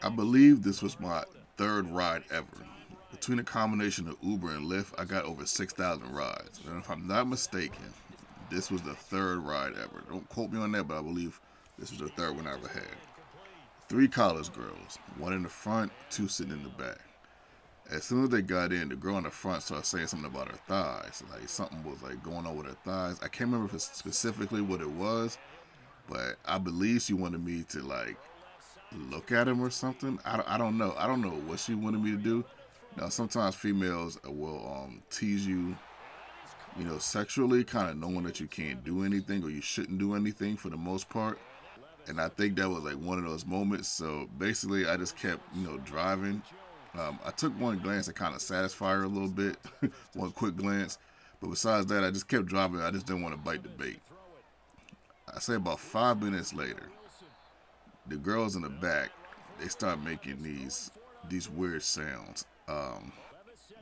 I believe this was my third ride ever. Between a combination of Uber and Lyft, I got over 6,000 rides. And if I'm not mistaken, this was the third ride ever. Don't quote me on that, but I believe this was the third one I ever had. Three college girls, one in the front, two sitting in the back. As soon as they got in, the girl in the front started saying something about her thighs. Like something was like going on with her thighs. I can't remember specifically what it was, but I believe she wanted me to like look at him or something. I don't know. I don't know what she wanted me to do. Now sometimes females will tease you, sexually, kind of knowing that you can't do anything or you shouldn't do anything for the most part. And I think that was like one of those moments. So basically, I just kept, driving. I took one glance to kind of satisfy her a little bit, one quick glance. But besides that, I just kept driving. I just didn't want to bite the bait. I say about 5 minutes later, the girls in the back, they start making these weird sounds.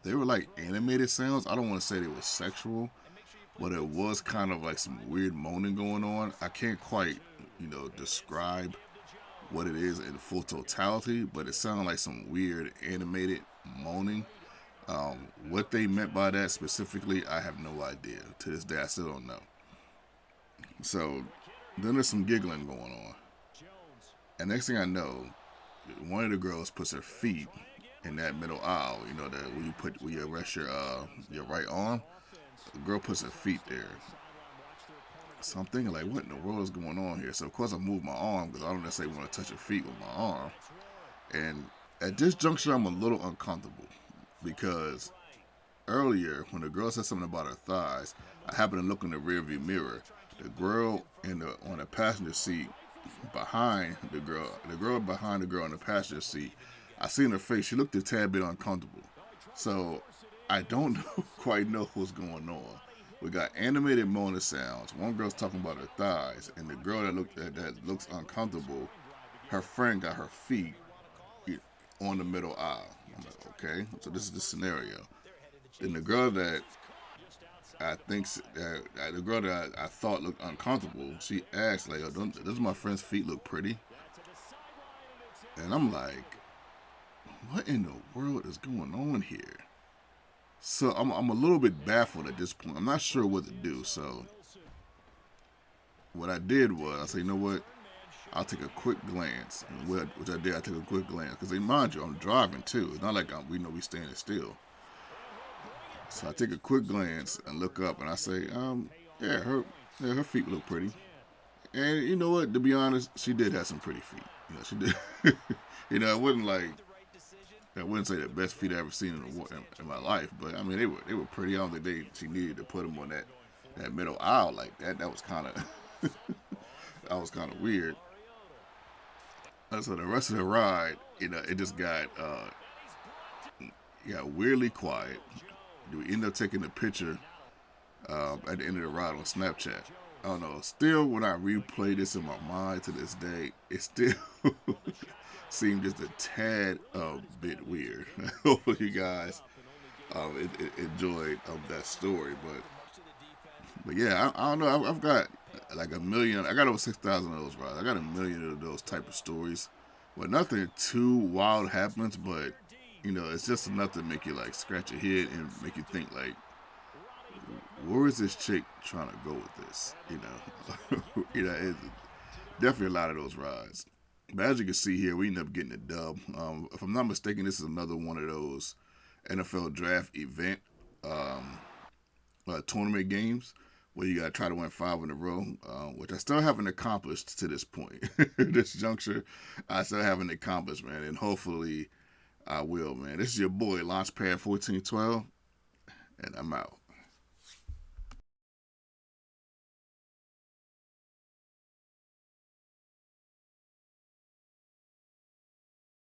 They were like animated sounds. I don't want to say they were sexual, but it was kind of like some weird moaning going on. I can't quite, describe what it is in full totality, but it sounded like some weird animated moaning. What they meant by that specifically, I have no idea. To this day, I still don't know. So then there's some giggling going on. And next thing I know, one of the girls puts her feet in that middle aisle. You know that where you rest your right arm. The girl puts her feet there. So I'm thinking like, what in the world is going on here? So of course I move my arm because I don't necessarily want to touch her feet with my arm. And at this juncture, I'm a little uncomfortable because earlier when the girl said something about her thighs, I happened to look in the rearview mirror. The girl on the passenger seat behind the girl behind the girl in the passenger seat, I seen her face. She looked a tad bit uncomfortable. So I don't quite know what's going on. We got animated moaning sounds. One girl's talking about her thighs, and the girl that looks uncomfortable, her friend got her feet on the middle aisle. I'm like, okay, so this is the scenario. Then the girl that the girl that I thought looked uncomfortable, she asked like, oh, does my friend's feet look pretty? And I'm like, what in the world is going on here? So I'm a little bit baffled at this point. I'm not sure what to do. So what I did was I said, you know what? I'll take a quick glance, which I did. I took a quick glance because, mind you, I'm driving too. It's not like we standing still. So I take a quick glance and look up, and I say, yeah, her feet look pretty. And you know what? To be honest, she did have some pretty feet. She did. It wasn't like I wouldn't say the best feet I ever seen in my life, but I mean they were pretty. I don't think she needed to put them on that middle aisle like that. That was kind of that was kind of weird. So the rest of the ride, it just got weirdly quiet. We ended up taking a picture at the end of the ride on Snapchat. I don't know. Still, when I replay this in my mind to this day, it still seemed just a tad bit weird. Hopefully, you guys enjoyed that story. But yeah, I don't know. I've got like a million. I got over 6,000 of those rides. I got a million of those type of stories. But nothing too wild happens. But it's just enough to make you like scratch your head and make you think like, where is this chick trying to go with this? It's definitely a lot of those rides. But as you can see here, we end up getting a dub. If I'm not mistaken, this is another one of those NFL draft event tournament games where you got to try to win five in a row, which I still haven't accomplished to this point. This juncture, I still haven't accomplished, man. And hopefully I will, man. This is your boy, Launchpad 1412, and I'm out.